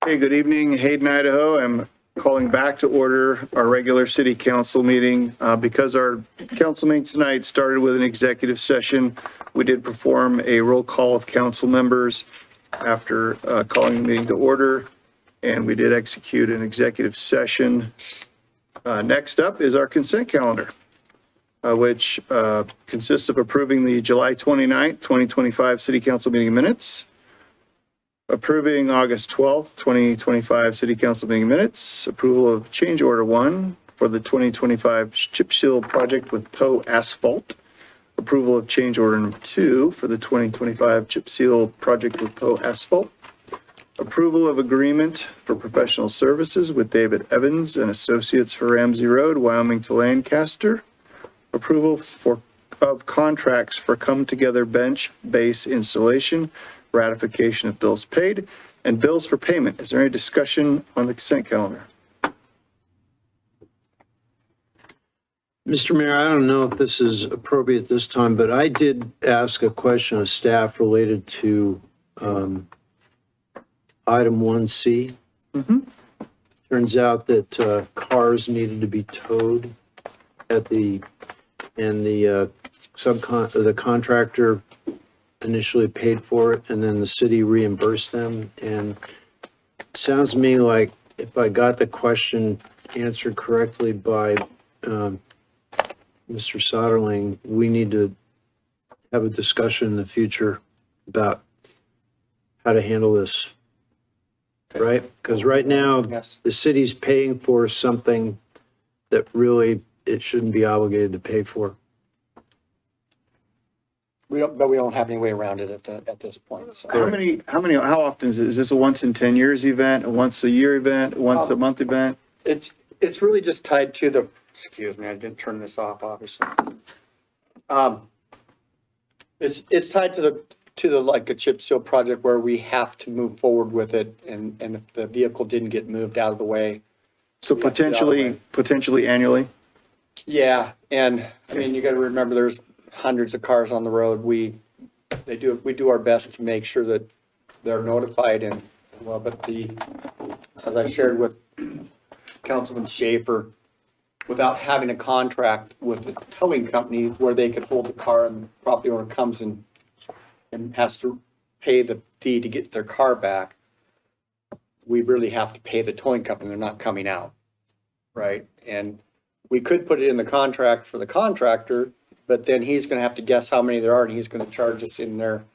Hey, good evening, Hayden, Idaho. I'm calling back to order our regular city council meeting. Because our council meeting tonight started with an executive session, we did perform a roll call of council members after calling the meeting to order, and we did execute an executive session. Next up is our consent calendar, which consists of approving the July 29th, 2025 city council meeting minutes, approving August 12th, 2025 city council meeting minutes, approval of change order 1 for the 2025 chip seal project with Poe Asphalt, approval of change order number 2 for the 2025 chip seal project with Poe Asphalt, approval of agreement for professional services with David Evans and Associates for Ramsey Road, Wyoming to Lancaster, approval of contracts for Come Together bench base installation, ratification of bills paid, and bills for payment. Is there any discussion on the consent calendar? Mr. Mayor, I don't know if this is appropriate this time, but I did ask a question of staff related to item 1C. Turns out that cars needed to be towed at the contractor initially paid for it, and then the city reimbursed them. And it sounds to me like, if I got the question answered correctly by Mr. Soderling, we need to have a discussion in the future about how to handle this, right? Because right now, Yes. the city's paying for something that really it shouldn't be obligated to pay for. We don't have any way around it at this point. So. How often is this a once in 10 years event, a once a year event, a once a month event? It's really just tied to the, excuse me, I didn't turn this off, obviously. It's tied to the like a chip seal project where we have to move forward with it, and if the vehicle didn't get moved out of the way. So potentially annually? Yeah, and I mean, you got to remember there's hundreds of cars on the road. We do our best to make sure that they're notified, and well, but as I shared with Councilman Schaefer, without having a contract with the towing company where they could hold the car and the property owner comes and has to pay the fee to get their car back, we really have to pay the towing company. They're not coming out, right? And we could put it in the contract for the contractor, but then he's going to have to guess how many there are, and he's going to charge us in there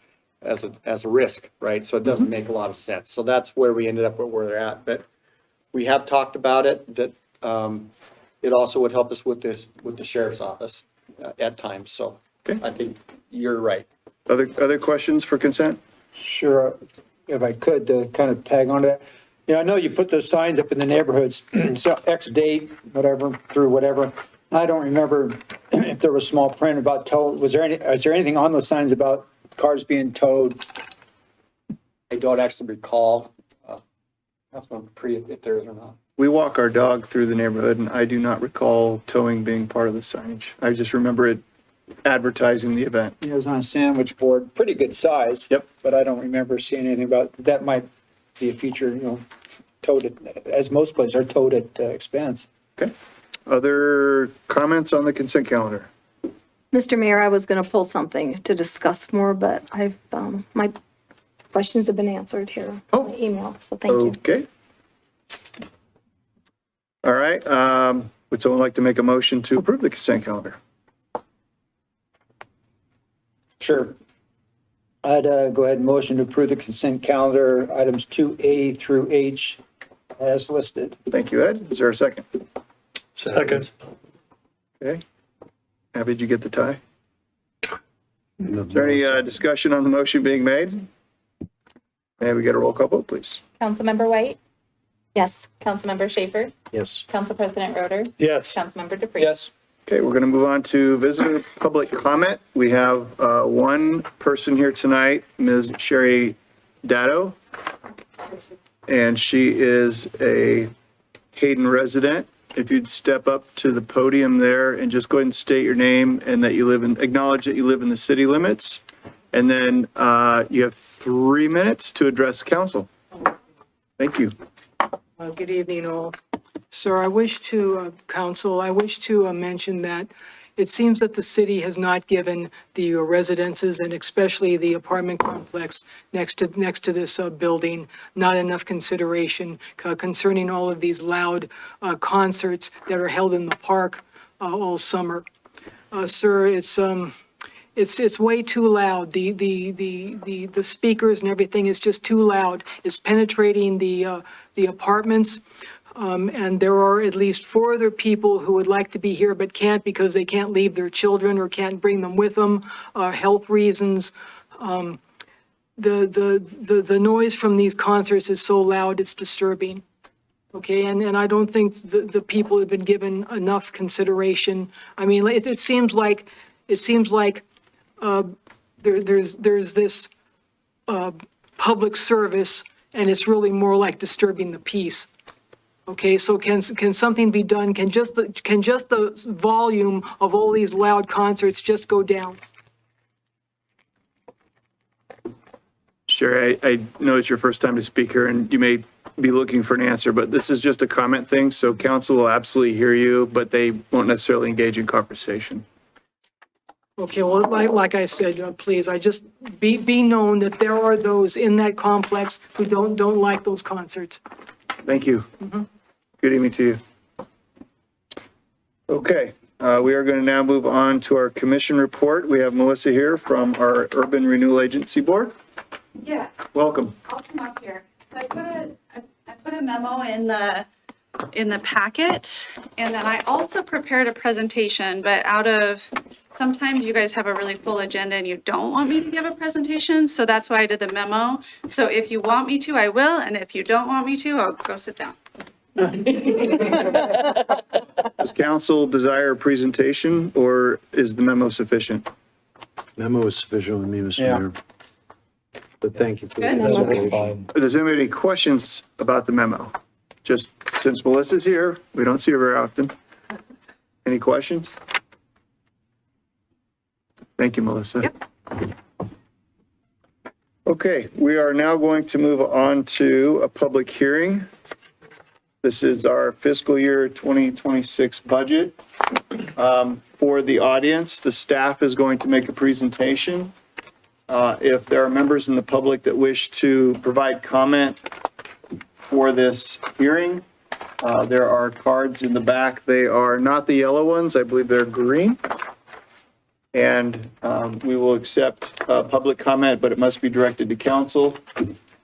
as a risk, right? So it doesn't make a lot of sense. So that's where we ended up where we're at. But we have talked about it, that it also would help us with the sheriff's office at times. So Okay. I think you're right. Other questions for consent? Sure, if I could, to kind of tag on to that. You know, I know you put those signs up in the neighborhoods, so X date, whatever, through whatever. I don't remember if there was small print about tow. Is there anything on those signs about cars being towed? I don't actually recall, Councilman Dupree, if there is or not. We walk our dog through the neighborhood, and I do not recall towing being part of the signage. I just remember it advertising the event. It was on a sandwich board, pretty good size. Yep. But I don't remember seeing anything about, that might be a feature, you know, towed at, as most places are towed at expense. Okay. Other comments on the consent calendar? Mr. Mayor, I was going to pull something to discuss more, but I've, my questions have been answered here on the email, so thank you. Okay. All right. Would someone like to make a motion to approve the consent calendar? Sure. I'd go ahead and motion to approve the consent calendar, items 2A through H as listed. Thank you, Ed. Is there a second? Second. Okay. Abby, did you get the tie? Is there any discussion on the motion being made? May we get a roll call vote, please? Councilmember White, Yes. Councilmember Schaefer, Yes. Council President Roder, Yes. Councilmember Dupree. Yes. Okay, we're going to move on to visitor public comment. We have one person here tonight, Ms. Sherry Datto, and she is a Hayden resident. If you'd step up to the podium there and just go ahead and state your name and that you acknowledge that you live in the city limits. And then you have 3 minutes to address council. Thank you. Good evening, all. Sir, I wish to, council, I wish to mention that it seems that the city has not given the residences and especially the apartment complex next to this building, not enough consideration concerning all of these loud concerts that are held in the park all summer. Sir, it's way too loud. The speakers and everything is just too loud. It's penetrating the apartments. And there are at least 4 other people who would like to be here but can't because they can't leave their children or can't bring them with them, health reasons. The noise from these concerts is so loud, it's disturbing. Okay, and I don't think the people have been given enough consideration. I mean, it seems like there's this public service, and it's really more like disturbing the peace. Okay, so can something be done? Can just the volume of all these loud concerts just go down? Sherry, I know it's your first time to speak here and you may be looking for an answer, but this is just a comment thing. So council will absolutely hear you, but they won't necessarily engage in conversation. Okay, well, like I said, please, I just be known that there are those in that complex who don't like those concerts. Thank you. Good evening to you. Okay, we are going to now move on to our commission report. We have Melissa here from our Urban Renewal Agency Board. Yeah, Welcome. I'll come up here. So I put a memo in the packet, and then I also prepared a presentation, but sometimes you guys have a really full agenda and you don't want me to give a presentation, so that's why I did the memo. So if you want me to, I will, and if you don't want me to, I'll go sit down. Does council desire a presentation or is the memo sufficient? Memo is sufficient with me, Mr. Yeah. Mayor. But thank you for the Good. presentation. Does anybody have any questions about the memo? Just since Melissa's here, we don't see her very often. Any questions? Thank you, Melissa. Okay, we are now going to move on to a public hearing. This is our fiscal year 2026 budget. For the audience, the staff is going to make a presentation. If there are members in the public that wish to provide comment for this hearing, there are cards in the back. They are not the yellow ones. I believe they're green. And we will accept public comment, but it must be directed to council.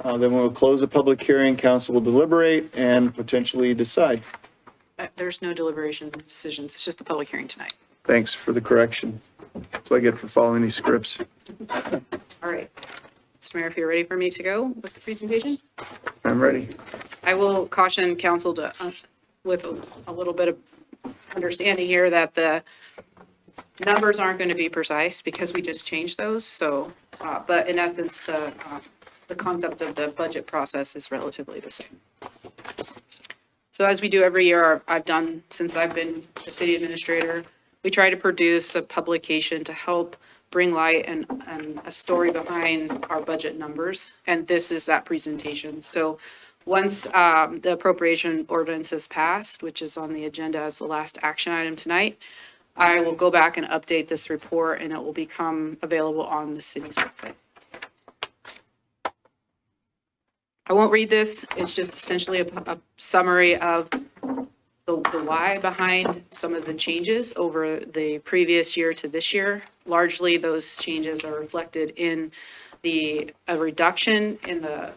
Then we'll close the public hearing. Council will deliberate and potentially decide. There's no deliberation decisions. It's just a public hearing tonight. Thanks for the correction. That's what I get for following these scripts. All right. Mr. Mayor, if you're ready for me to go with the presentation, I'm ready. I will caution council to, with a little bit of understanding here that the numbers aren't going to be precise because we just changed those. So, but in essence, the concept of the budget process is relatively the same. So as we do every year, I've done since I've been a city administrator, we try to produce a publication to help bring light and a story behind our budget numbers. And this is that presentation. So once the appropriation ordinance is passed, which is on the agenda as the last action item tonight, I will go back and update this report and it will become available on the city's website. I won't read this. It's just essentially a summary of the why behind some of the changes over the previous year to this year. Largely, those changes are reflected in a reduction in the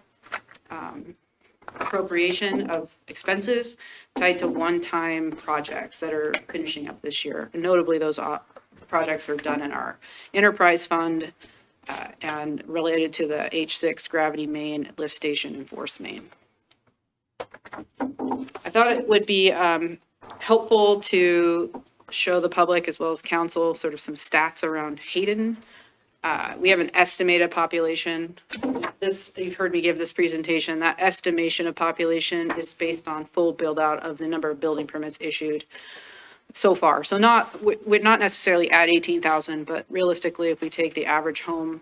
appropriation of expenses tied to one-time projects that are finishing up this year. And notably, those projects were done in our enterprise fund and related to the H6 gravity main, lift station, and force main. I thought it would be helpful to show the public as well as council sort of some stats around Hayden. We have an estimated population. You've heard me give this presentation. That estimation of population is based on full build out of the number of building permits issued so far. So we're not necessarily at 18,000, but realistically, if we take the average home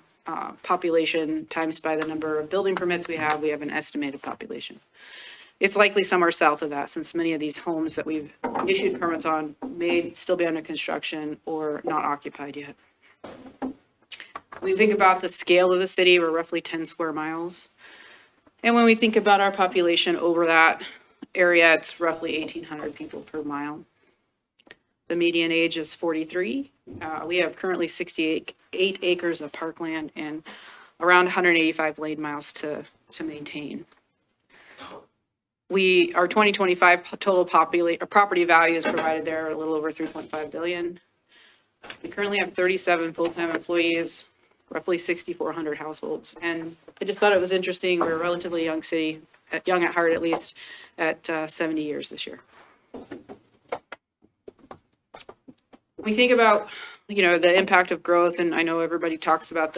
population times by the number of building permits we have an estimated population. It's likely somewhere south of that, since many of these homes that we've issued permits on may still be under construction or not occupied yet. When we think about the scale of the city, we're roughly 10 square miles. And when we think about our population over that area, it's roughly 1,800 people per mile. The median age is 43. We have currently 68 acres of parkland and around 185 lane miles to maintain. Our 2025 total property value is provided there, a little over 3.5 billion. We currently have 37 full-time employees, roughly 6,400 households. And I just thought it was interesting. We're a relatively young city, young at heart at least, at 70 years this year. We think about, the impact of growth, and I know everybody talks about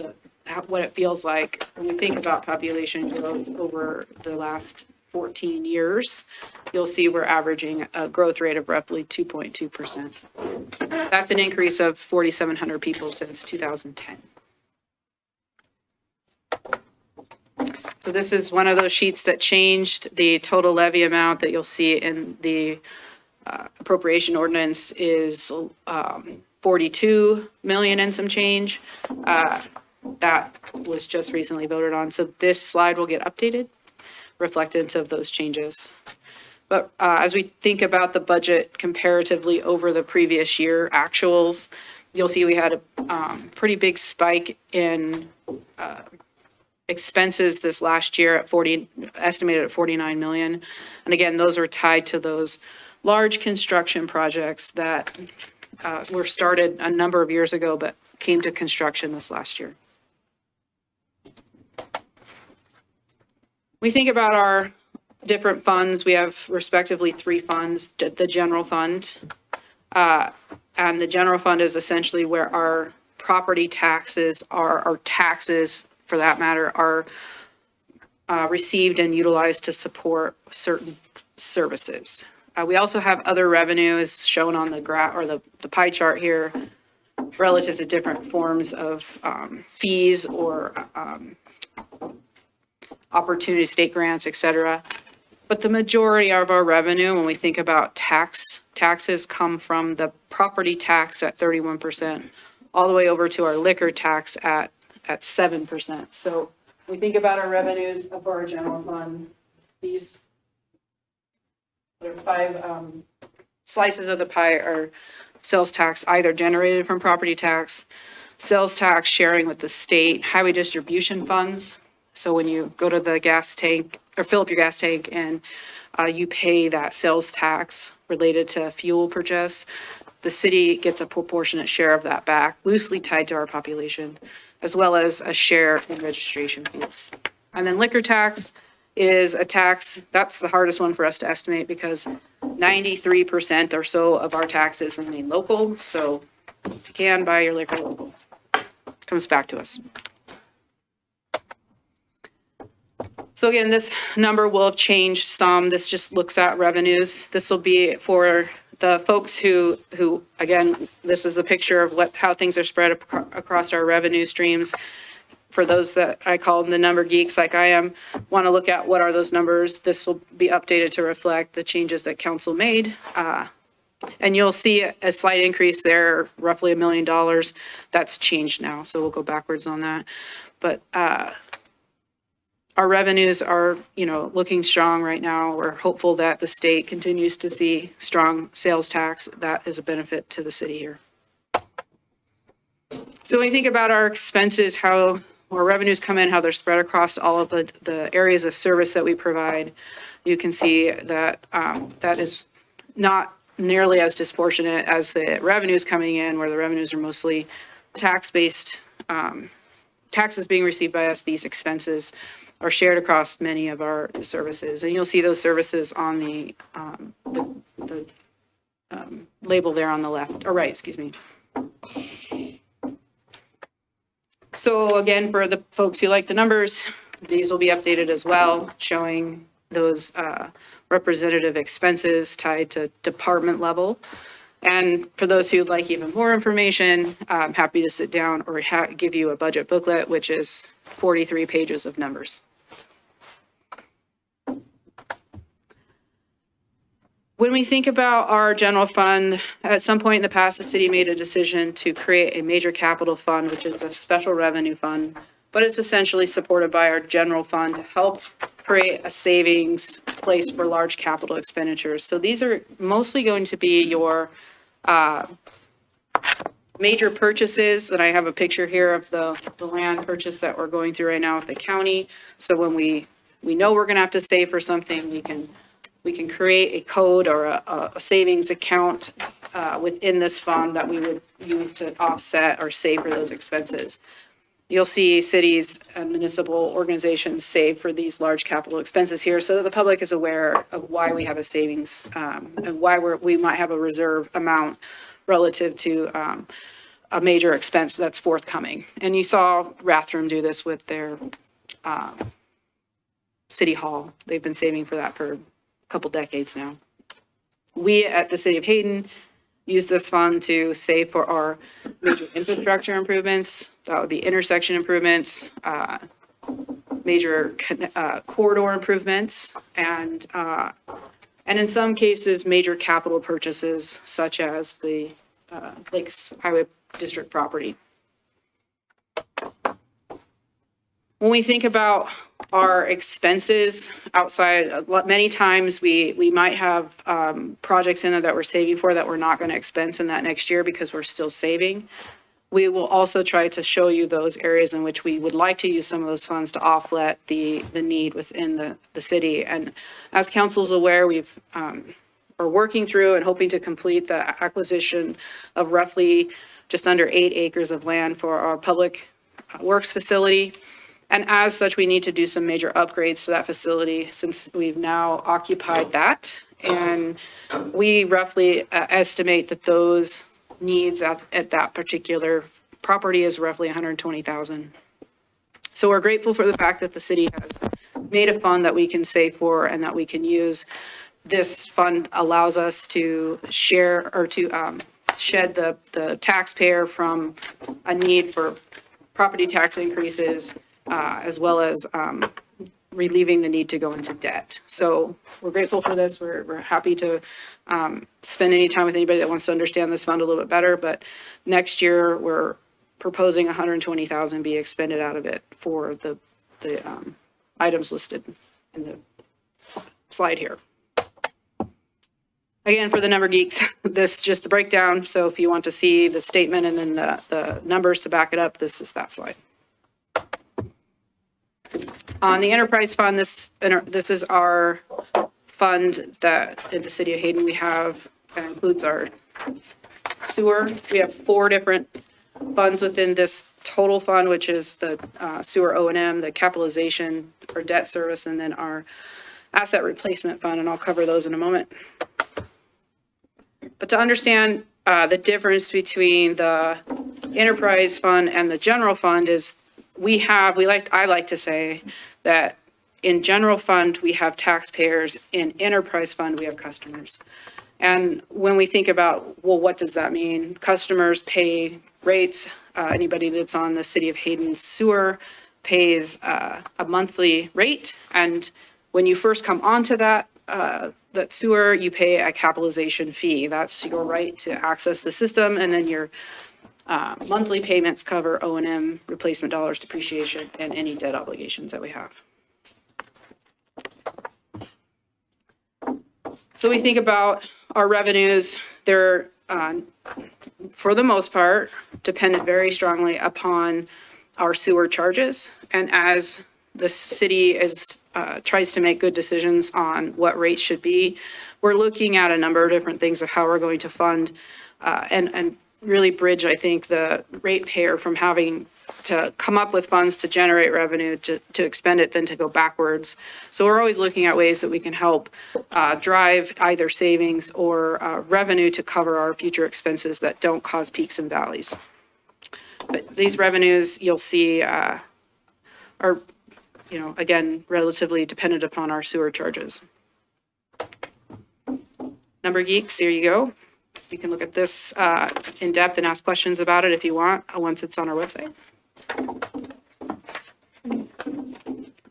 what it feels like. When we think about population growth over the last 14 years, you'll see we're averaging a growth rate of roughly 2.2%. That's an increase of 4,700 people since 2010. So this is one of those sheets that changed. The total levy amount that you'll see in the appropriation ordinance is 42 million and some change. That was just recently voted on. So this slide will get updated, reflective of those changes. But as we think about the budget comparatively over the previous year actuals, you'll see we had a pretty big spike in expenses this last year estimated at 49 million. And again, those are tied to those large construction projects that were started a number of years ago, but came to construction this last year. We think about our different funds. We have respectively 3 funds, the general fund. And the general fund is essentially where our property taxes are, our taxes for that matter, are received and utilized to support certain services. We also have other revenues shown on the graph or the pie chart here relative to different forms of fees or opportunity state grants, et cetera. But the majority of our revenue, when we think about taxes come from the property tax at 31%, all the way over to our liquor tax at 7%. So we think about our revenues of our general fund. These there are 5 slices of the pie are sales tax, either generated from property tax, sales tax sharing with the state, highway distribution funds. So when you go to the gas tank or fill up your gas tank and you pay that sales tax related to fuel purchase, the city gets a proportionate share of that back, loosely tied to our population, as well as a share in registration fees. And then liquor tax is a tax, that's the hardest one for us to estimate because 93% or so of our taxes remain local. So if you can buy your liquor local, it comes back to us. So again, this number will have changed some. This just looks at revenues. This will be for the folks who again, this is the picture of how things are spread across our revenue streams. For those that I call the number geeks like I am, want to look at what are those numbers. This will be updated to reflect the changes that council made. And you'll see a slight increase there, roughly $1 million. That's changed now, so we'll go backwards on that. But our revenues are, looking strong right now. We're hopeful that the state continues to see strong sales tax. That is a benefit to the city here. So when you think about our expenses, how our revenues come in, how they're spread across all of the areas of service that we provide, you can see that that is not nearly as disproportionate as the revenues coming in, where the revenues are mostly tax-based, taxes being received by us. These expenses are shared across many of our services. And you'll see those services on the label there on the left, or right, excuse me. So again, for the folks who like the numbers, these will be updated as well, showing those representative expenses tied to department level. And for those who'd like even more information, I'm happy to sit down or give you a budget booklet, which is 43 pages of numbers. When we think about our general fund, at some point in the past, the city made a decision to create a major capital fund, which is a special revenue fund, but it's essentially supported by our general fund to help create a savings place for large capital expenditures. So these are mostly going to be your major purchases, and I have a picture here of the land purchase that we're going through right now with the county. So when we know we're gonna have to save for something, we can create a code or a savings account within this fund that we would use to offset or save for those expenses. You'll see cities and municipal organizations save for these large capital expenses here so that the public is aware of why we have a savings and why we might have a reserve amount relative to a major expense that's forthcoming. And you saw Rathdrum do this with their city hall. They've been saving for that for a couple decades now. We at the city of Hayden use this fund to save for our major infrastructure improvements. That would be intersection improvements, major corridor improvements, and in some cases, major capital purchases such as the Lakes Highway District property. When we think about our expenses outside, many times we might have projects in there that we're saving for that we're not going to expense in that next year because we're still saving. We will also try to show you those areas in which we would like to use some of those funds to offset the need within the city. And as council is aware, we've are working through and hoping to complete the acquisition of roughly just under 8 acres of land for our public works facility. And as such, we need to do some major upgrades to that facility since we've now occupied that. And we roughly estimate that those needs at that particular property is roughly $120,000. So we're grateful for the fact that the city has made a fund that we can save for and that we can use. This fund allows us to share or to shed the taxpayer from a need for property tax increases, as well as relieving the need to go into debt. So we're grateful for this. We're happy to spend any time with anybody that wants to understand this fund a little bit better. But next year, we're proposing $120,000 be expended out of it for the items listed in the slide here. Again, for the number geeks, this is just the breakdown. So if you want to see the statement and then the numbers to back it up, this is that slide. On the enterprise fund, this is our fund that in the city of Hayden we have, that includes our sewer. We have 4 different funds within this total fund, which is the sewer O&M, the capitalization or debt service, and then our asset replacement fund, and I'll cover those in a moment. But to understand the difference between the enterprise fund and the general fund is I like to say that in general fund, we have taxpayers. In enterprise fund, we have customers. And when we think about, well, what does that mean? Customers pay rates. Anybody that's on the city of Hayden sewer pays a monthly rate. And when you first come onto that sewer, you pay a capitalization fee. That's your right to access the system. And then your monthly payments cover O&M, replacement dollars, depreciation, and any debt obligations that we have. So we think about our revenues. They're, for the most part, dependent very strongly upon our sewer charges. And as the city tries to make good decisions on what rates should be, we're looking at a number of different things of how we're going to fund and really bridge, I think, the ratepayer from having to come up with funds to generate revenue, to expend it, then to go backwards. So we're always looking at ways that we can help drive either savings or revenue to cover our future expenses that don't cause peaks and valleys. But these revenues, you'll see, are, again, relatively dependent upon our sewer charges. Number geeks, here you go. You can look at this in depth and ask questions about it if you want, once it's on our website.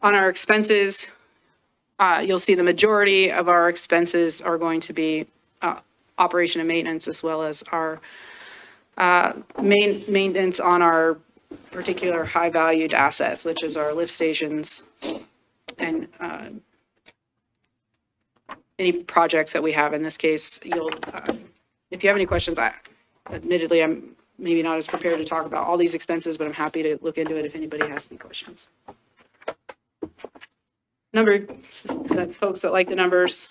On our expenses, you'll see the majority of our expenses are going to be operation and maintenance, as well as our maintenance on our particular high-valued assets, which is our lift stations and any projects that we have. In this case, if you have any questions, admittedly, I'm maybe not as prepared to talk about all these expenses, but I'm happy to look into it if anybody has any questions. The folks that like the numbers,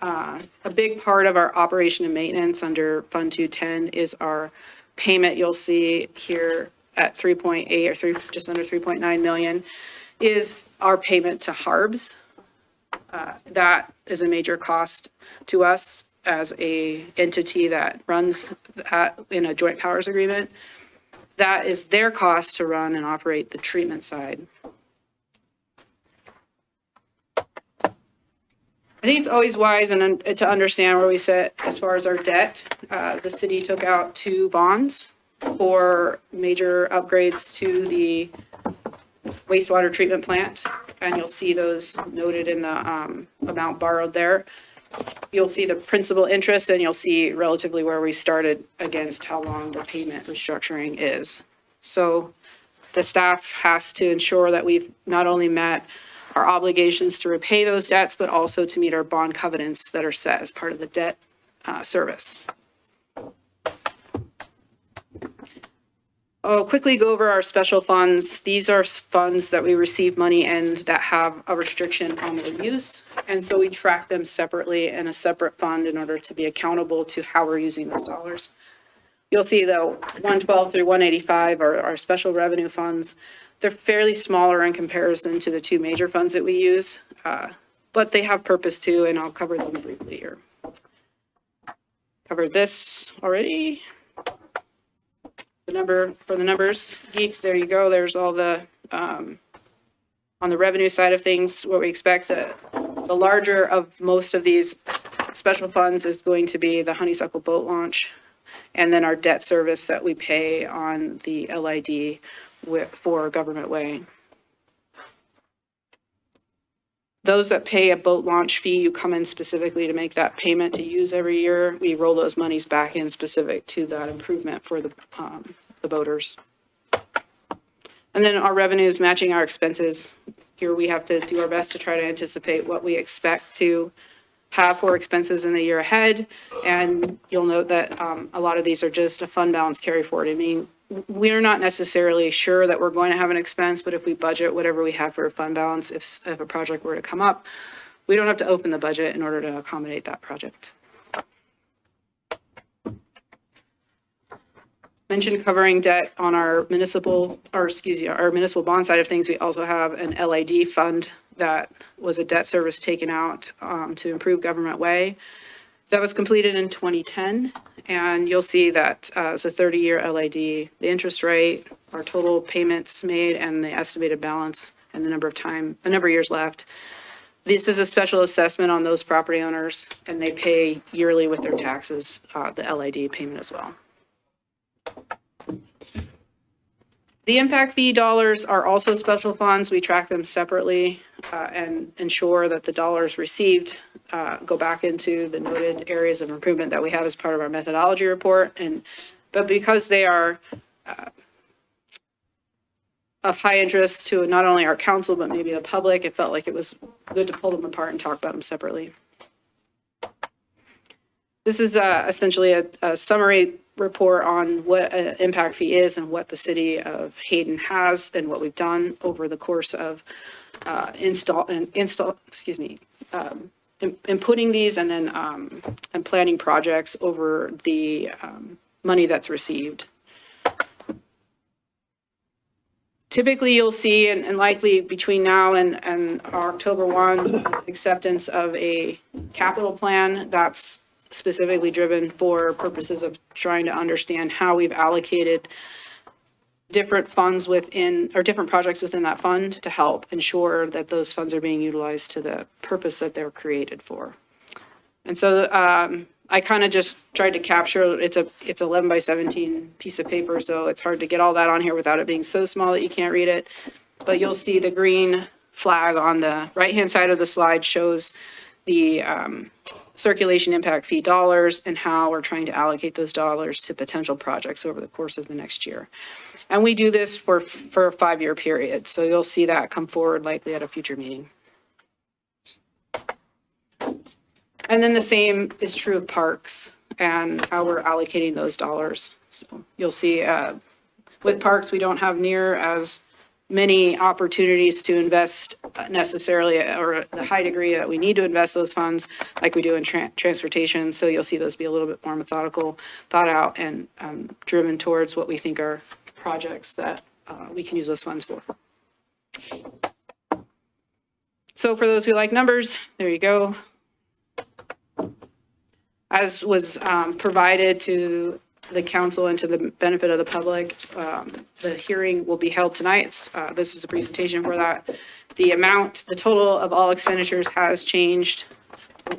a big part of our operation and maintenance under Fund 210 is our payment. You'll see here at 3.8 or just under 3.9 million is our payment to Harbs. That is a major cost to us as a entity that runs in a joint powers agreement. That is their cost to run and operate the treatment side. I think it's always wise to understand where we sit as far as our debt. The city took out 2 bonds for major upgrades to the wastewater treatment plant, and you'll see those noted in the amount borrowed there. You'll see the principal interest, and you'll see relatively where we started against how long the payment restructuring is. So the staff has to ensure that we've not only met our obligations to repay those debts, but also to meet our bond covenants that are set as part of the debt service. I'll quickly go over our special funds. These are funds that we receive money and that have a restriction on their use. And so we track them separately in a separate fund in order to be accountable to how we're using those dollars. You'll see the 112 through 185 are our special revenue funds. They're fairly smaller in comparison to the 2 major funds that we use, but they have purpose too, and I'll cover them briefly here. Covered this already. For the numbers geeks, there you go. There's all the, on the revenue side of things, what we expect. The larger of most of these special funds is going to be the Honeysuckle boat launch, and then our debt service that we pay on the LID for Government Way. Those that pay a boat launch fee, you come in specifically to make that payment to use every year. We roll those monies back in specific to that improvement for the boaters. And then our revenues matching our expenses. Here we have to do our best to try to anticipate what we expect to have for expenses in the year ahead. And you'll note that a lot of these are just a fund balance carry forward. I mean, we're not necessarily sure that we're going to have an expense, but if we budget whatever we have for a fund balance, if a project were to come up, we don't have to open the budget in order to accommodate that project. Mentioned covering debt on our municipal bond side of things. We also have an LID fund that was a debt service taken out to improve Government Way. That was completed in 2010, and you'll see that it's a 30-year LID. The interest rate, our total payments made, and the estimated balance, and the number of years left. This is a special assessment on those property owners, and they pay yearly with their taxes, the LID payment as well. The impact fee dollars are also special funds. We track them separately and ensure that the dollars received go back into the noted areas of improvement that we have as part of our methodology report. But because they are of high interest to not only our council, but maybe the public, it felt like it was good to pull them apart and talk about them separately. This is essentially a summary report on what an impact fee is and what the city of Hayden has and what we've done over the course of inputting these and then and planning projects over the money that's received. Typically, you'll see, and likely between now and October 1, acceptance of a capital plan that's specifically driven for purposes of trying to understand how we've allocated different funds within, or different projects within that fund to help ensure that those funds are being utilized to the purpose that they're created for. And so I kind of just tried to capture, it's 11 by 17 piece of paper, so it's hard to get all that on here without it being so small that you can't read it. But you'll see the green flag on the right-hand side of the slide shows the circulation impact fee dollars and how we're trying to allocate those dollars to potential projects over the course of the next year. And we do this for a 5-year period, so you'll see that come forward likely at a future meeting. And then the same is true of parks and how we're allocating those dollars. So you'll see with parks, we don't have near as many opportunities to invest necessarily, or the high degree that we need to invest those funds like we do in transportation. So you'll see those be a little bit more methodical, thought out, and driven towards what we think are projects that we can use those funds for. So for those who like numbers, there you go. As was provided to the council and to the benefit of the public, the hearing will be held tonight. This is a presentation for that. The total of all expenditures has changed.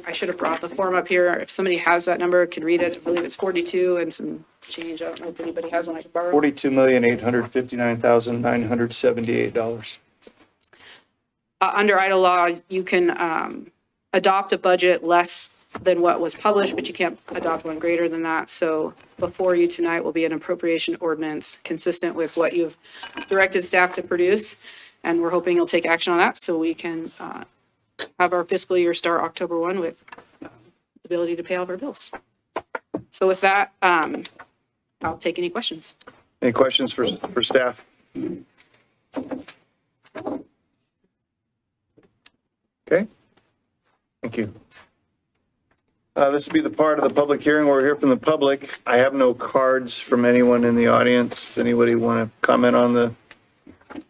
I should have brought the form up here. If somebody has that number, can read it. I believe it's 42 and some change. I don't know if anybody has one I can borrow. $42,859,978. Under Idaho law, you can adopt a budget less than what was published, but you can't adopt one greater than that. So before you tonight will be an appropriation ordinance consistent with what you've directed staff to produce. And we're hoping you'll take action on that so we can have our fiscal year start October 1 with the ability to pay all of our bills. So with that, I'll take any questions. Any questions for staff? Okay, thank you. This will be the part of the public hearing where we're here from the public. I have no cards from anyone in the audience. Does anybody want to comment on the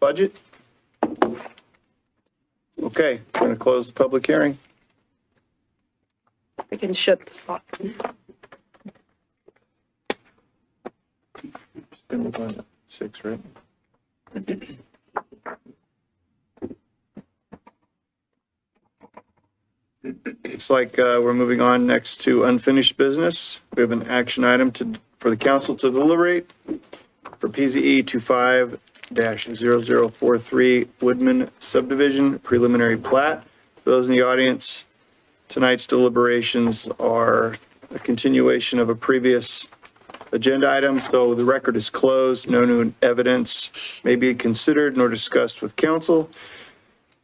budget? Okay, I'm going to close the public hearing. I can shut the slot. Six, right? Looks like we're moving on next to unfinished business. We have an action item for the council to deliberate for PZE 25-0043 Woodman subdivision preliminary plat. For those in the audience, tonight's deliberations are a continuation of a previous agenda item, so the record is closed. No new evidence may be considered nor discussed with council.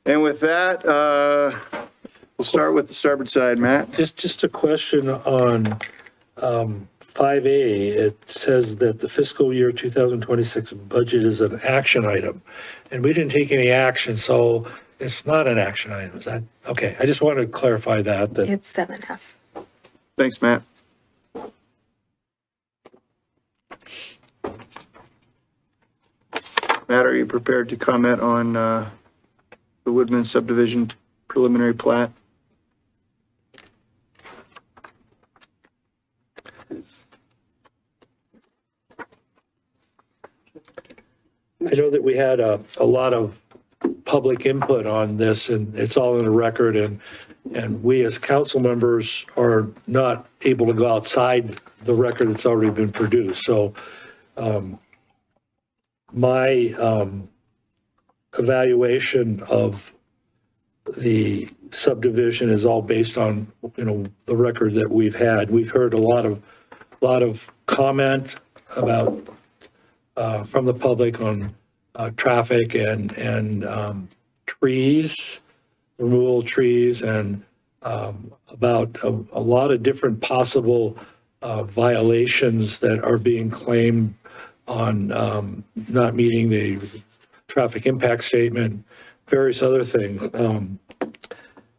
And with that, we'll start with the starboard side, Matt. Just a question on 5A. It says that the fiscal year 2026 budget is an action item, and we didn't take any action, so it's not an action item. Is that, okay, I just wanted to clarify that. It's 7F. Thanks, Matt. Matt, are you prepared to comment on the Woodman subdivision preliminary plat? I know that we had a lot of public input on this, and it's all in the record, and we as council members are not able to go outside the record that's already been produced. So my evaluation of the subdivision is all based on, the record that we've had. We've heard a lot of comment about from the public on traffic and trees, removal of trees, and about a lot of different possible violations that are being claimed on not meeting the traffic impact statement, various other things.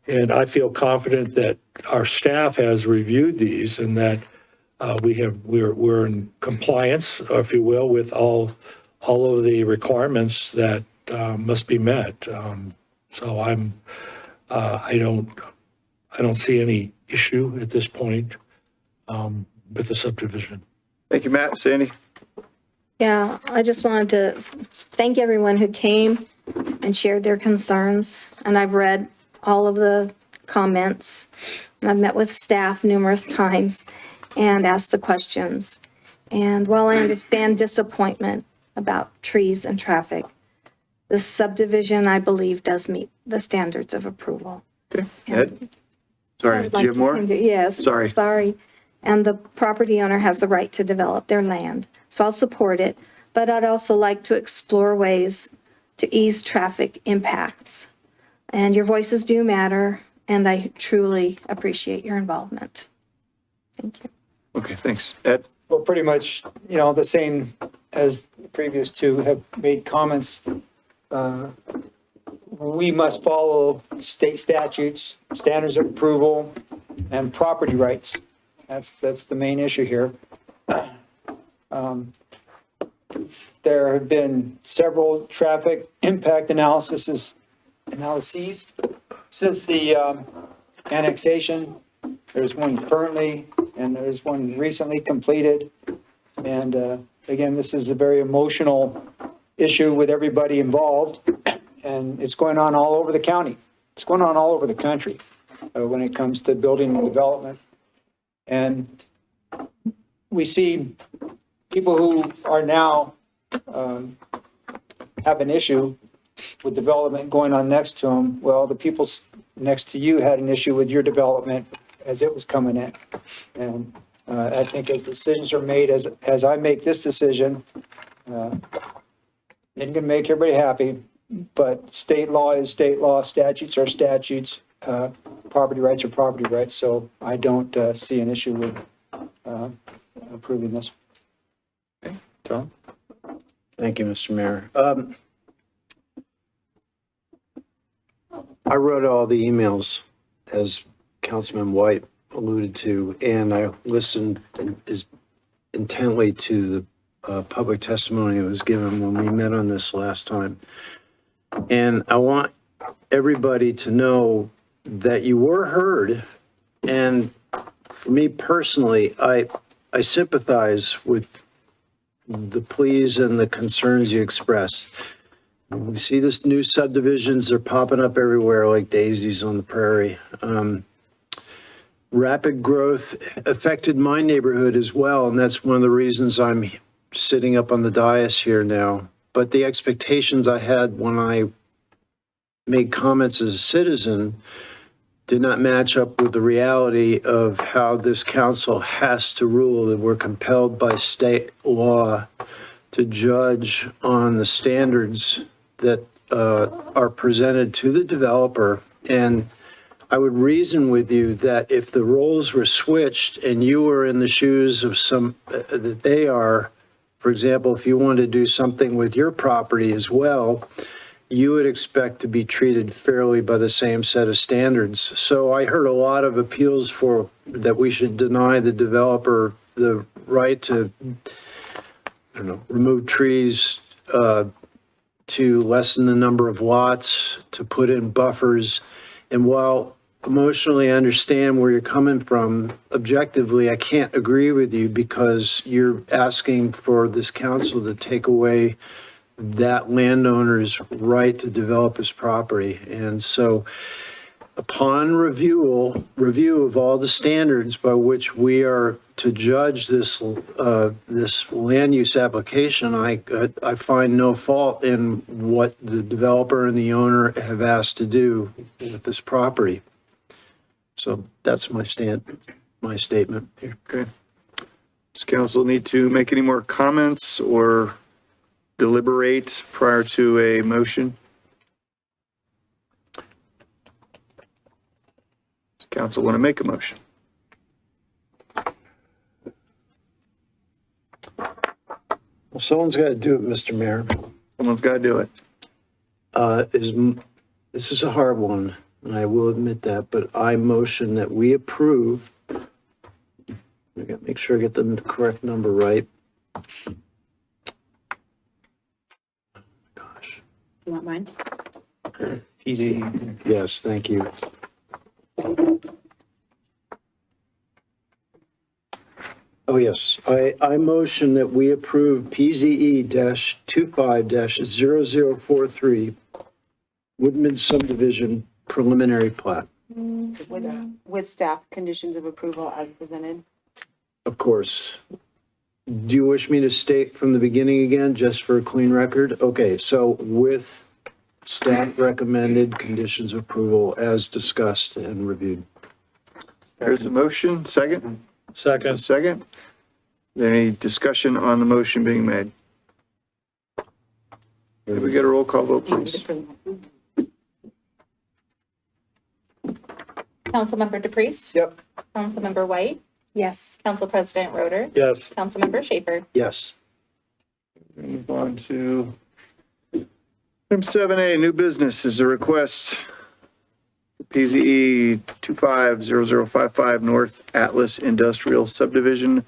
And I feel confident that our staff has reviewed these and that we're in compliance, if you will, with all of the requirements that must be met. So I don't see any issue at this point with the subdivision. Thank you, Matt. Sandy? Yeah, I just wanted to thank everyone who came and shared their concerns. And I've read all of the comments. I've met with staff numerous times and asked the questions. And while I understand disappointment about trees and traffic, the subdivision, I believe, does meet the standards of approval. Okay, Ed? Sorry, I'd do like you have to more? Yes. Sorry. Sorry. And the property owner has the right to develop their land, so I'll support it. But I'd also like to explore ways to ease traffic impacts. And your voices do matter, and I truly appreciate your involvement. Thank you. Okay, thanks. Ed? Well, pretty much, the same as the previous two have made comments. We must follow state statutes, standards of approval, and property rights. That's the main issue here. There have been several traffic impact analyses since the annexation. There's one currently, and there's one recently completed. And again, this is a very emotional issue with everybody involved, and it's going on all over the county. It's going on all over the country when it comes to building and development. And we see people who are now have an issue with development going on next to them. Well, the people next to you had an issue with your development as it was coming in. And I think as decisions are made, as I make this decision, it can make everybody happy, but state law is state law, statutes are statutes, property rights are property rights, so I don't see an issue with approving this. Tom? Thank you, Mr. Mayor. I wrote all the emails, as Councilman White alluded to, and I listened intently to the public testimony that was given when we met on this last time. And I want everybody to know that you were heard. And for me personally, I sympathize with the pleas and the concerns you express. We see this new subdivisions are popping up everywhere like daisies on the prairie. Rapid growth affected my neighborhood as well, and that's one of the reasons I'm sitting up on the dais here now. But the expectations I had when I made comments as a citizen did not match up with the reality of how this council has to rule, that we're compelled by state law to judge on the standards that are presented to the developer. And I would reason with you that if the roles were switched and you were in the shoes of some, that they are, for example, if you wanted to do something with your property as well, you would expect to be treated fairly by the same set of standards. So I heard a lot of appeals for that we should deny the developer the right to, remove trees, to lessen the number of lots, to put in buffers. And while emotionally I understand where you're coming from, objectively, I can't agree with you because you're asking for this council to take away that landowner's right to develop his property. And so upon review of all the standards by which we are to judge this land use application, I find no fault in what the developer and the owner have asked to do with this property. So that's my statement here. Okay. Does council need to make any more comments or deliberate prior to a motion? Does council want to make a motion? Well, someone's got to do it, Mr. Mayor. Someone's got to do it. This is a hard one, and I will admit that, but I motion that we approve. I got to make sure I get the correct number right. Gosh. You want mine? Easy. Yes, thank you. Oh, yes. I motion that we approve PZE-25-0043 Woodman subdivision preliminary plat. with staff conditions of approval as presented. Of course. Do you wish me to state from the beginning again, just for a clean record? Okay, so with staff recommended conditions of approval as discussed and reviewed. There's a motion, second? Second. Second. Is there any discussion on the motion being made? Can we get a roll call vote, please? Councilmember DePriest? Yep. Councilmember White? Yes. Council President Roder? Yes. Councilmember Schaefer? Yes. Move on to item 7A, new business is a request for PZE 250055 North Atlas Industrial Subdivision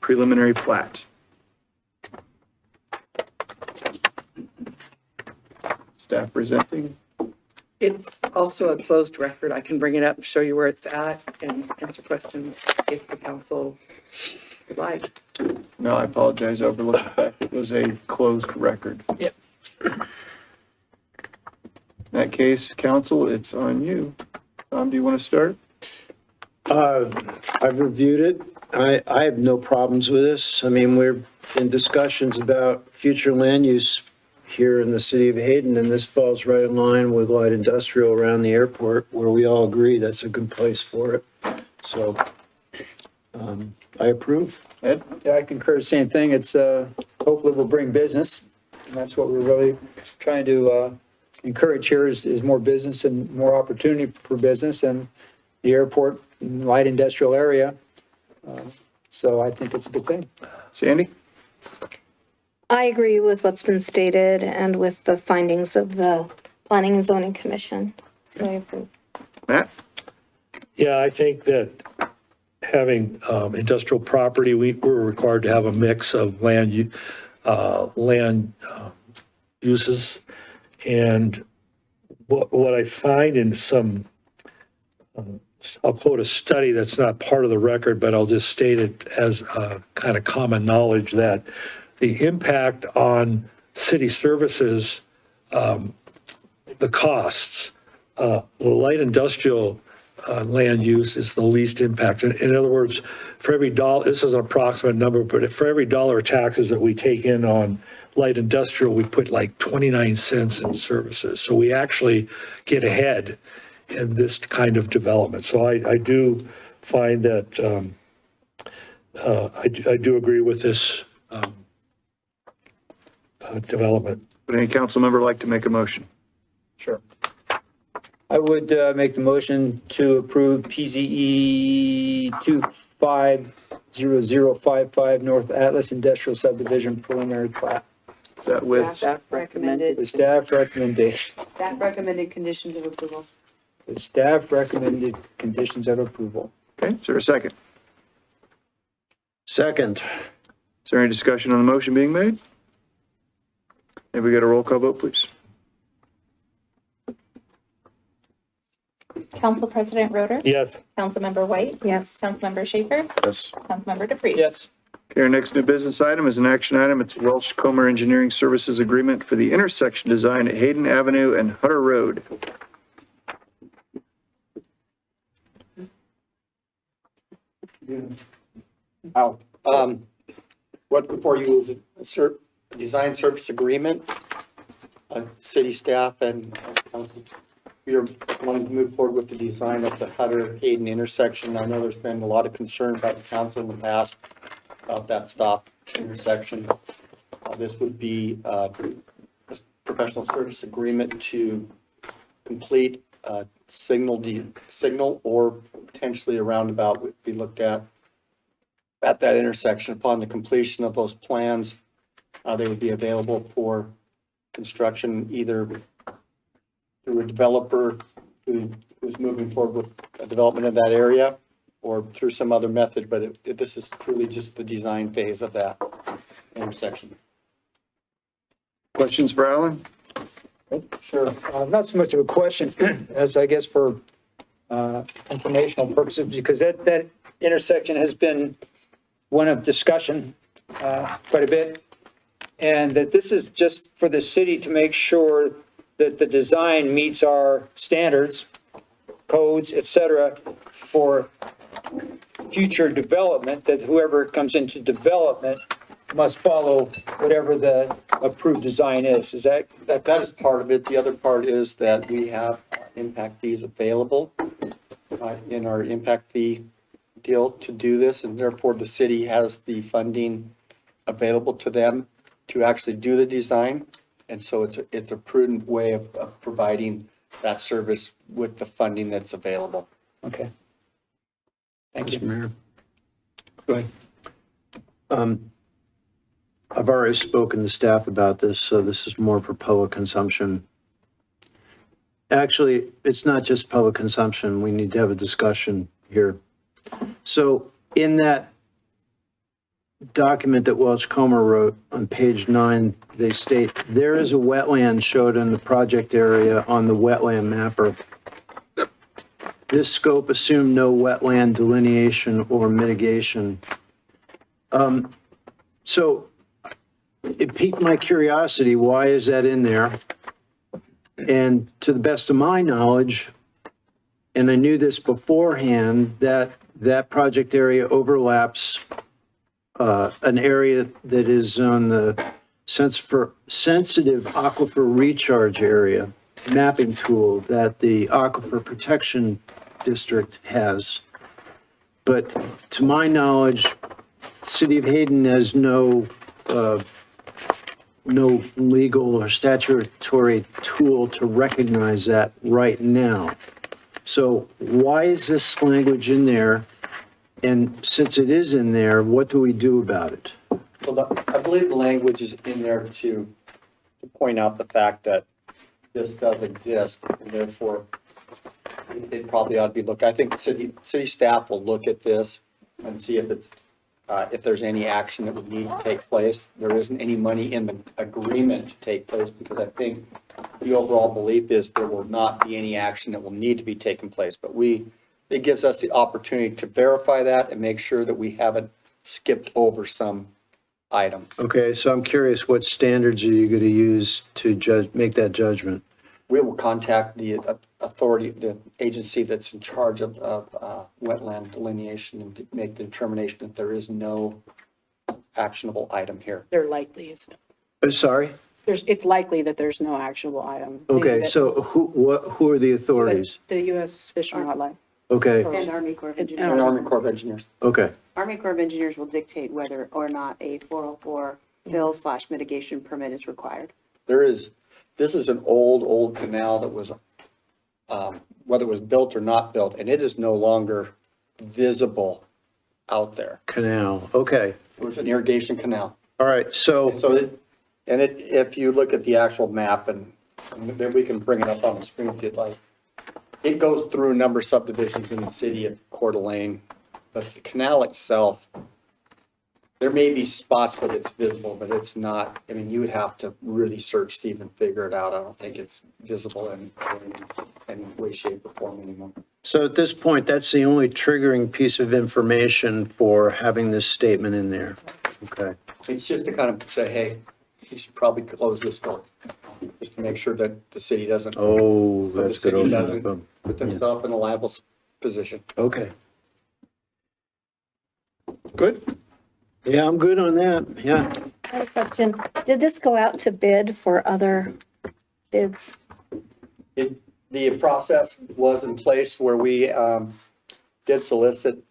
preliminary plat. Staff presenting. It's also a closed record. I can bring it up and show you where it's at and answer questions if the council would like. No, I apologize, I overlooked the fact it was a closed record. Yep. In that case, council, it's on you. Tom, do you want to start? I've reviewed it. I have no problems with this. I mean, we're in discussions about future land use here in the city of Hayden, and this falls right in line with light industrial around the airport, where we all agree that's a good place for it. So, I approve. Ed? Yeah, I concur, same thing. It's, hopefully will bring business. And that's what we're really trying to, encourage here is more business and more opportunity for business and the airport and light industrial area. So I think it's a good thing. Sandy? I agree with what's been stated and with the findings of the Planning and Zoning Commission. So I approve. Matt? Yeah, I think that having industrial property, we're required to have a mix of land uses. And what I find in some, I'll quote a study that's not part of the record, but I'll just state it as kind of common knowledge that the impact on city services, the costs, the light industrial land use is the least impact. In other words, for every dollar, this is an approximate number, but for every dollar of taxes that we take in on light industrial, we put like 29 cents in services. So we actually get ahead in this kind of development. So I do find that I do agree with this development. Would any council member like to make a motion? Sure. I would make the motion to approve PZE 250055 North Atlas Industrial Subdivision preliminary plat. Is that with, Staff recommended, The staff recommendation, staff recommended conditions of approval. the staff recommended conditions of approval. okay, is there a second? Second. Is there any discussion on the motion being made? Have we got a roll call vote, please? Council President Roder? Yes. Councilmember White? Yes. Councilmember Schaefer? Yes. Councilmember DePriest? Yes. Okay, our next new business item is an action item. It's Welsh Comer Engineering Services Agreement for the intersection design at Hayden Avenue and Hutter Road. What before you is a design service agreement. City staff and council, we are wanting to move forward with the design of the Hutter Hayden intersection. I know there's been a lot of concern by the council in the past about that stop intersection. This would be a professional service agreement to complete signal or potentially a roundabout would be looked at that intersection. Upon the completion of those plans, they would be available for construction either through a developer who's moving forward with a development of that area or through some other method, but this is truly just the design phase of that intersection. Questions for Alan? Sure. Not so much of a question as I guess for informational purposes, because that intersection has been one of discussion quite a bit. And that this is just for the city to make sure that the design meets our standards codes, et cetera, for future development, that whoever comes into development must follow whatever the approved design is. Is that That is part of it. The other part is that we have impact fees available in our impact fee deal to do this, and therefore the city has the funding available to them to actually do the design. And so it's a prudent way of providing that service with the funding that's available. okay? Thank Mr. you. Mayor. Go ahead. I've already spoken to staff about this, so this is more for public consumption. Actually, it's not just public consumption. We need to have a discussion here. So in that document that Welch Comer wrote on page 9, they state, there is a wetland showed in the project area on the wetland mapper. This scope assumed no wetland delineation or mitigation. So it piqued my curiosity, why is that in there? And to the best of my knowledge, and I knew this beforehand, that project area overlaps an area that is on the sensitive aquifer recharge area mapping tool that the Aquifer Protection District has. But to my knowledge, City of Hayden has no legal or statutory tool to recognize that right now. So why is this language in there? And since it is in there, what do we do about it? So I believe the language is in there to point out the fact that this does exist, and therefore it probably ought to be looked. I think city staff will look at this and see if there's any action that would need to take place. There isn't any money in the agreement to take place, because I think the overall belief is there will not be any action that will need to be taken place. But it gives us the opportunity to verify that and make sure that we haven't skipped over some item. Okay, so I'm curious, what standards are you going to use to make that judgment? We will contact the authority, the agency that's in charge of wetland delineation, and to make the determination that there is no actionable item here. There likely is, Sorry? it's likely that there's no actionable item. Okay, so who are the authorities? The U.S. Fish and Wildlife. Okay, And Army Corps of And Engineers. Army Corps of Engineers. okay, Army Corps of Engineers will dictate whether or not a 404 fill/mitigation permit is required. This is an old canal that was, whether it was built or not built, and it is no longer visible out there. canal, okay. It was an irrigation canal. All right, so, If you look at the actual map, and then we can bring it up on the screen if you'd like. It goes through a number of subdivisions in the city of Coeur d'Alene, but the canal itself, there may be spots that it's visible, but it's not. I mean, you would have to really search, Steve, and figure it out. I don't think it's visible in any way, shape, or form anymore. so at this point, that's the only triggering piece of information for having this statement in there. Okay, It's just to kind of say, hey, you should probably close this door, just to make sure that the city doesn't oh, the that's good. city doesn't put themselves in a liable position. Okay. Good? Yeah, I'm good on that, yeah. I have a question. Did this go out to bid for other bids? The process was in place where we did solicit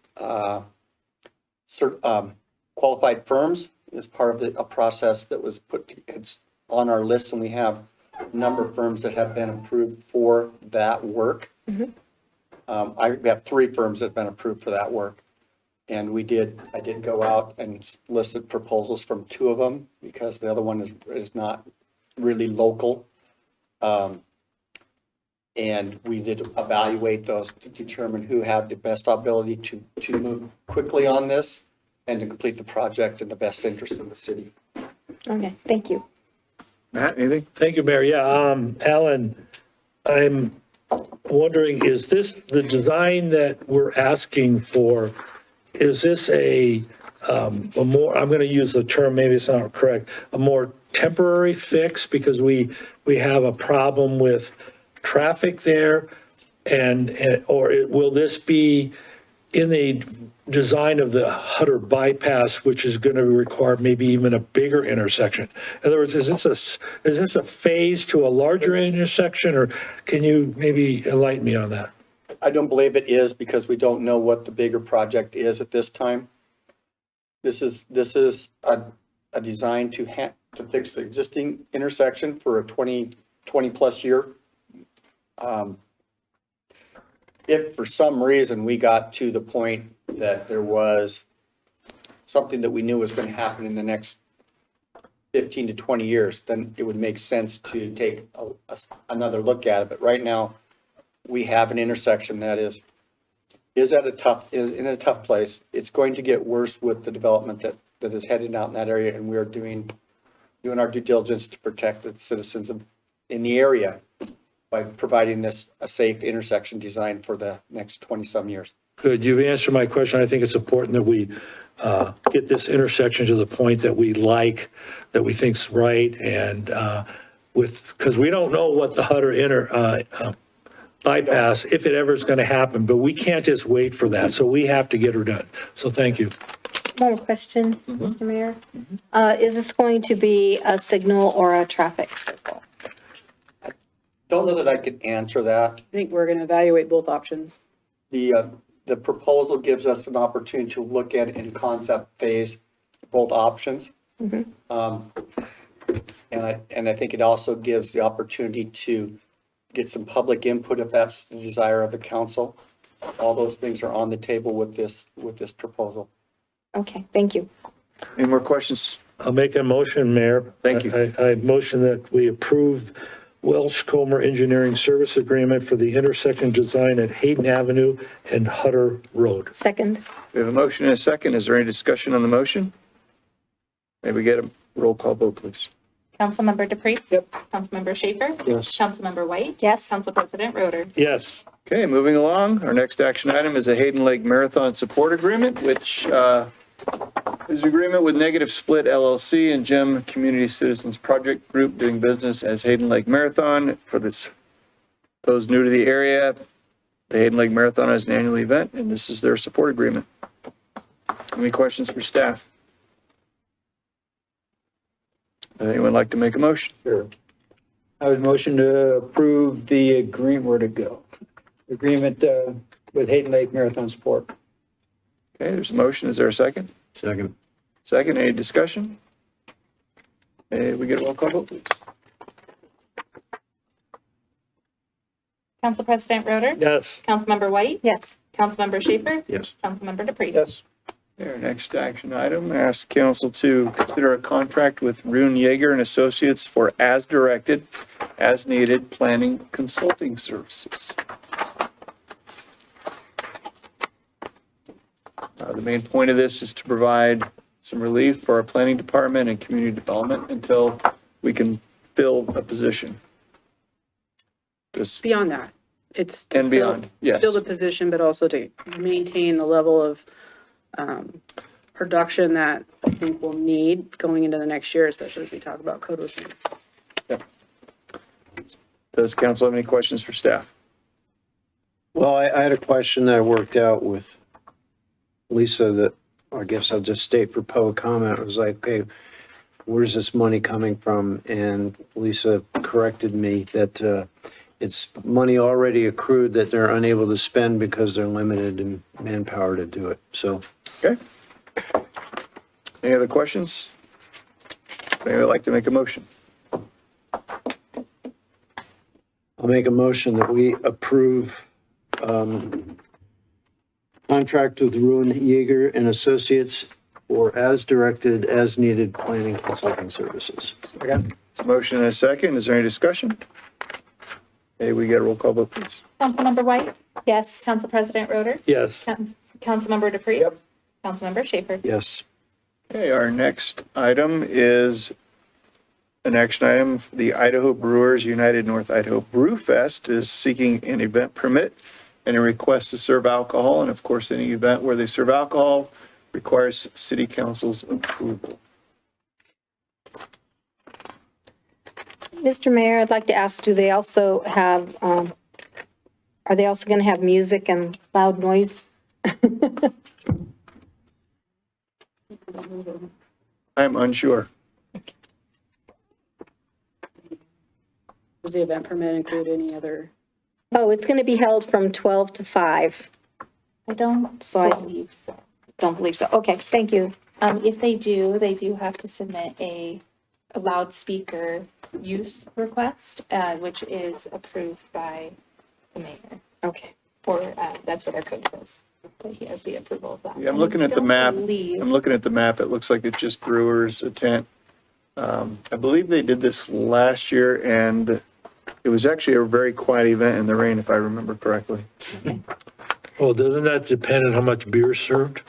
qualified firms as part of a process that was it's on our list, and we have a number of firms that have been approved for that work. We have 3 firms that have been approved for that work. And I did go out and solicit proposals from 2 of them, because the other one is not really local. And we did evaluate those to determine who had the best ability to move quickly on this and to complete the project in the best interest of the city. Okay, thank you. Matt, anything? Thank you, Mayor. Yeah, Alan, I'm wondering, is this the design that we're asking for? Is this a more, I'm going to use the term, maybe it's not correct, a more temporary fix because we have a problem with traffic there or will this be in the design of the Hutter bypass, which is going to require maybe even a bigger intersection? In other words, is this a phase to a larger intersection, or can you maybe enlighten me on that? I don't believe it is because we don't know what the bigger project is at this time. This is a design to fix the existing intersection for a 20 plus year. If for some reason we got to the point that there was something that we knew was going to happen in the next 15 to 20 years, then it would make sense to take another look at it. But right now, we have an intersection that is in a tough place. It's going to get worse with the development that is headed out in that area, and we are doing our due diligence to protect the citizens in the area by providing this a safe intersection design for the next 20-some years. Good, you've answered my question. I think it's important that we get this intersection to the point that we like, that we think's right, and because we don't know what the Hutter bypass, if it ever is going to happen, but we can't just wait for that, so we have to get her done. So thank you. One more question, Mr. Mayor. Is this going to be a signal or a traffic circle? Don't know that I could answer that. I think we're going to evaluate both options. The proposal gives us an opportunity to look at in concept phase both options. And I think it also gives the opportunity to get some public input if that's the desire of the council. All those things are on the table with this proposal. Okay, thank you. Any more questions? I'll make a motion, Mayor. Thank you. I motion that we approve Welsh Comer Engineering Service Agreement for the intersection design at Hayden Avenue and Hutter Road. Second. We have a motion and a second. Is there any discussion on the motion? May we get a roll call vote, please? Councilmember DePreez? Yep. Councilmember Schaefer? Yes. Councilmember White? Yes. Council President Roder? Yes. Okay, moving along. Our next action item is a Hayden Lake Marathon Support Agreement, which is an agreement with Negative Split LLC and GEM Community Citizens Project Group doing business as Hayden Lake Marathon. For those new to the area, the Hayden Lake Marathon is an annual event, and this is their support agreement. Any questions for staff? Would anyone like to make a motion? Sure. I would motion to approve the agreement, where'd it go? Agreement with Hayden Lake Marathon Support. Okay, there's a motion. Is there a second? Second. Second, any discussion? May we get a roll call vote, please? Council President Roder? Yes. Councilmember White? Yes. Councilmember Schaefer? Yes. Councilmember DePreez? Yes. Our next action item, ask council to consider a contract with Rune Yeager and Associates for as directed, as needed planning consulting services. The main point of this is to provide some relief for our planning department and community development until we can fill a position. Just Beyond that, it's to and beyond, yes. fill the position, but also to maintain the level of production that I think we'll need going into the next year, especially as we talk about code review. Does council have any questions for staff? Well, I had a question that I worked out with Lisa that I guess I'll just state for public comment. It was like, okay, where's this money coming from? And Lisa corrected me that it's money already accrued that they're unable to spend because they're limited in manpower to do it. So, Okay. Any other questions? Maybe I'd like to make a motion. I'll make a motion that we approve contract with Rune Yeager and Associates for as directed, as needed planning consulting services. It's a motion and a second. Is there any discussion? May we get a roll call vote, please? Councilmember White? Yes. Council President Roder? Yes. Councilmember DePreez? Yep. Councilmember Schaefer? Yes. Okay, our next item is an action item. The Idaho Brewers United North Idaho Brew Fest is seeking an event permit and a request to serve alcohol. And of course, any event where they serve alcohol requires city council's approval. Mr. Mayor, I'd like to ask, do they also have, Are they also going to have music and loud noise? I'm unsure. Does the event permit include any other? Oh, it's going to be held from 12 to 5. I don't So I- believe so. Don't believe so. Okay, thank you. If they do have to submit a loudspeaker use request, which is approved by the mayor. Okay. Or, that's what our code says, that he has the approval of that. Yeah, I'm And looking I at the don't map. believe- I'm looking at the map. It looks like it's just brewers, a tent. I believe they did this last year, and it was actually a very quiet event in the rain, if I remember correctly. Well, doesn't that depend on how much beer is served?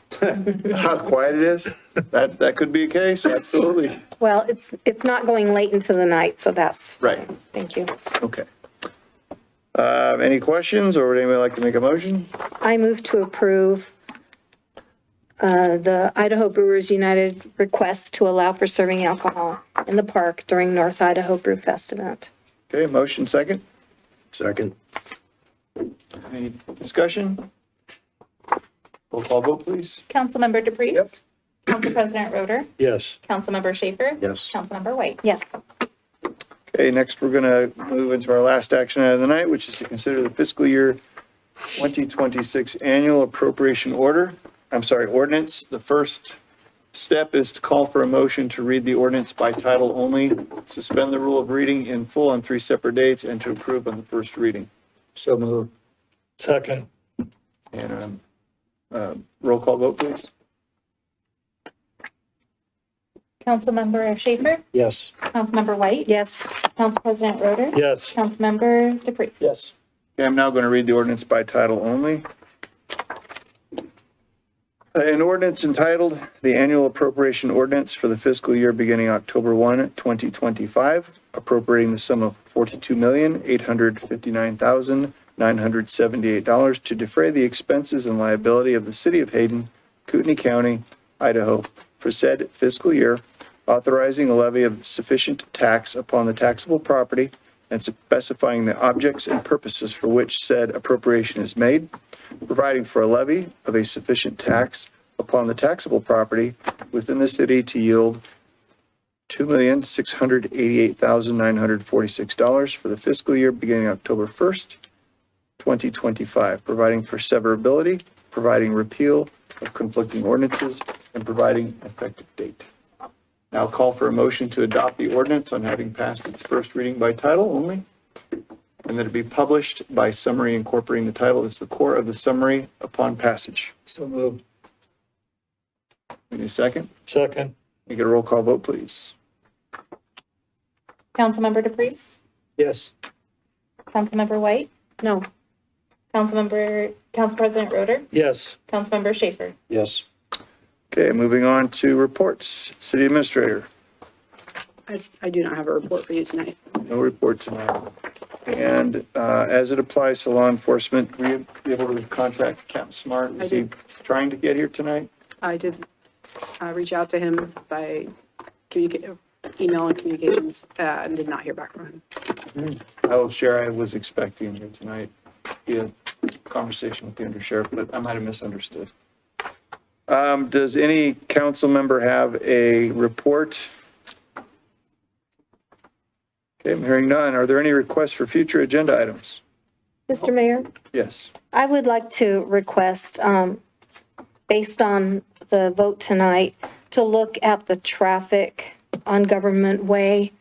How quiet it is? That could be a case, absolutely. Well, it's not going late into the night, so that's, Right, thank you. okay. Any questions, or would anybody like to make a motion? I move to approve the Idaho Brewers United request to allow for serving alcohol in the park during North Idaho Brew Fest event. Okay, motion second. Second. Any discussion? Roll call vote, please. Councilmember DePreez? Yep. Council President Roder? Yes. Councilmember Schaefer? Yes. Councilmember White? Yes. Okay, next we're going to move into our last action item of the night, which is to consider the fiscal year 2026 annual appropriation ordinance. The first step is to call for a motion to read the ordinance by title only, suspend the rule of reading in full on 3 separate dates, and to approve on the first reading. So moved. Second. And roll call vote, please. Councilmember Schaefer? Yes. Councilmember White? Yes. Council President Roder? Yes. Councilmember DePreez? Yes. Okay, I'm now going to read the ordinance by title only. An ordinance entitled, "The Annual Appropriation Ordinance for the Fiscal Year Beginning October 1, 2025, appropriating the sum of $42,859,978 to defray the expenses and liability of the City of Hayden, Kootenai County, Idaho, for said fiscal year, authorizing a levy of sufficient tax upon the taxable property and specifying the objects and purposes for which said appropriation is made, providing for a levy of a sufficient tax upon the taxable property within the city to yield $2,688,946 for the fiscal year beginning October 1st, 2025, providing for severability, providing repeal of conflicting ordinances, and providing an effective date. Now call for a motion to adopt the ordinance on having passed its first reading by title only, and that it be published by summary incorporating the title as the core of the summary upon passage. So moved. We need a second? Second. Make it a roll call vote, please. Councilmember DePreez? Yes. Councilmember White? No. Council President Roder? Yes. Councilmember Schaefer? Yes. Okay, moving on to reports. City Administrator, I do not have a report for you tonight. no report tonight. And as it applies to law enforcement, were you able to contact Captain Smart? I Is he did. trying to get here tonight? I did reach out to him by email and communications and did not hear back from him. I will share, I was expecting him here tonight. He had a conversation with the undersheriff, but I might have misunderstood. Does any council member have a report? Okay, I'm hearing none. Are there any requests for future agenda items? Mr. Mayor, Yes. I would like to request, based on the vote tonight, to look at the traffic on Government Way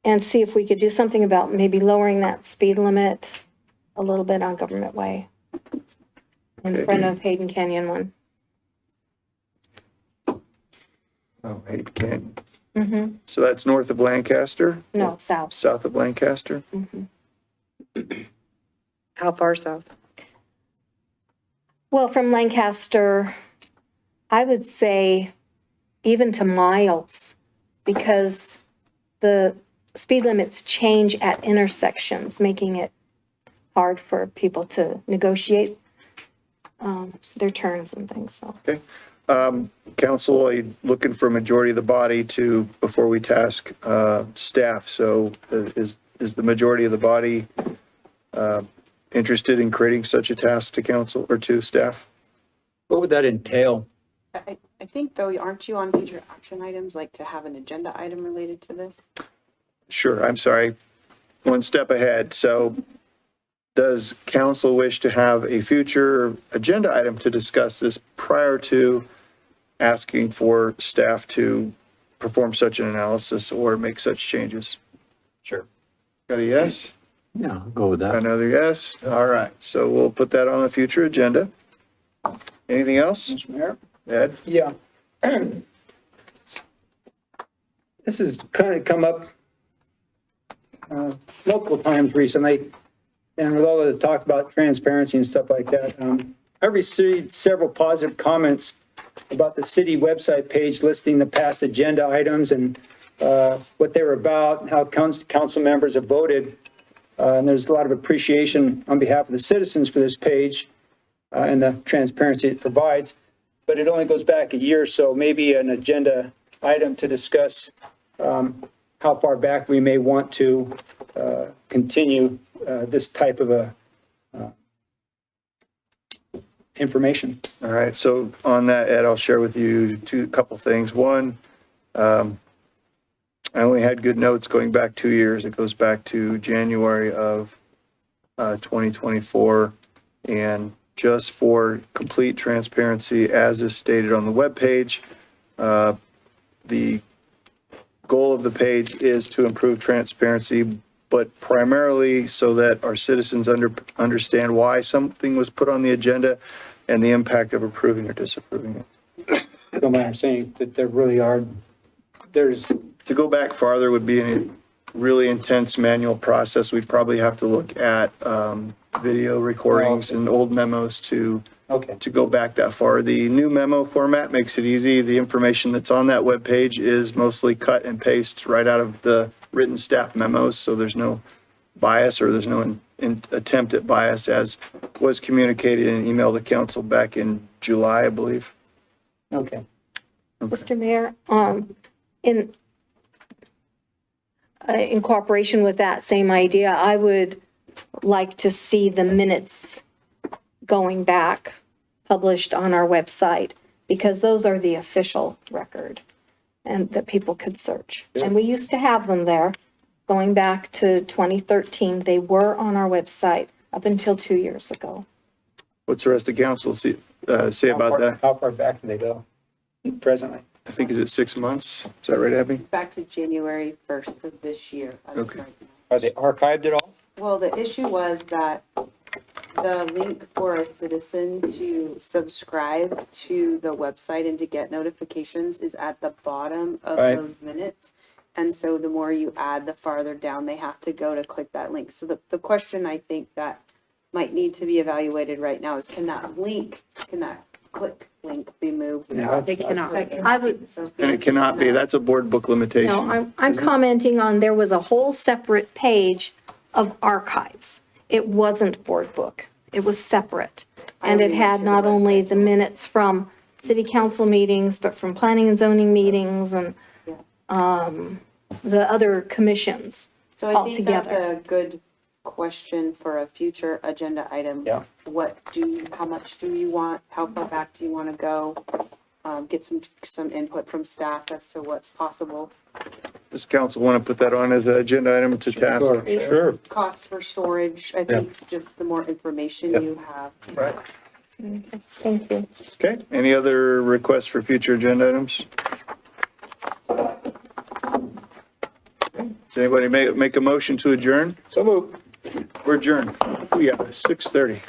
and see if we could do something about maybe lowering that speed limit a little bit on Government Way in front of Hayden Canyon one. Oh, Hayden Canyon. Mm-hmm. So that's north of Lancaster, No, south. south of Lancaster? How far south? Well, from Lancaster, I would say even to Miles, because the speed limits change at intersections, making it hard for people to negotiate their turns and things, so. Okay. Council, are you looking for a majority of the body to, before we task staff? So is is the majority of the body interested in creating such a task to council or to staff? What would that entail? I think though, aren't you on future action items, like to have an agenda item related to this? Sure, I'm sorry. One step ahead. So does council wish to have a future agenda item to discuss this prior to asking for staff to perform such an analysis or make such changes? Sure. Got a yes? Yeah, I'll go with that. Another yes? All right, so we'll put that on the future agenda. Anything else? Mr. Mayor? Ed? Yeah. This has kind of come up multiple times recently, and with all of the talk about transparency and stuff like that, I received several positive comments about the city website page listing the past agenda items and what they were about, how council members have voted. And there's a lot of appreciation on behalf of the citizens for this page and the transparency it provides. But it only goes back a year, so maybe an agenda item to discuss how far back we may want to continue this type of information. All right, so on that, Ed, I'll share with you a couple things. One, I only had good notes going back 2 years. It goes back to January of 2024. And just for complete transparency, as is stated on the webpage, the goal of the page is to improve transparency, but primarily so that our citizens understand why something was put on the agenda and the impact of approving or disapproving it. So I'm saying that there really are, To go back farther would be a really intense manual process. We'd probably have to look at video recordings and old memos to go back that far. The new memo format makes it easy. The information that's on that webpage is mostly cut and paste right out of the written staff memos, so there's no bias or there's no attempt at bias, as was communicated in an email to council back in July, I believe. Okay. Mr. Mayor, in cooperation with that same idea, I would like to see the minutes going back published on our website, because those are the official record and that people could search. And we used to have them there going back to 2013. They were on our website up until 2 years ago. What's the rest of council say about that? How far back do they go presently? I think, is it 6 months? Is that right, Abby? Back to January 1st of this year. as of Okay. right now. Are they archived at all? Well, the issue was that the link for a citizen to subscribe to the website and to get notifications is at the bottom of Right. those minutes. And so the more you add, the farther down they have to go to click that link. So the question I think that might need to be evaluated right now is, can that click link be moved? No, They cannot. I would, So- And it cannot be. That's a board book limitation. no, I'm commenting on, there was a whole separate page of archives. It wasn't board book. It was separate. And it had not only the minutes from city council meetings, but from planning and zoning meetings and the other commissions So I think that's altogether. a good question for a future agenda item. Yeah. How much do you want? How far back do you want to go? Get some input from staff as to what's possible. Does council want to put that on as an agenda item to task? Sure. Cost for storage, I think just the more information you have. Right. Thank you. Okay, any other requests for future agenda items? Does anybody make a motion to adjourn? So move. We're adjourned. We have 6:30.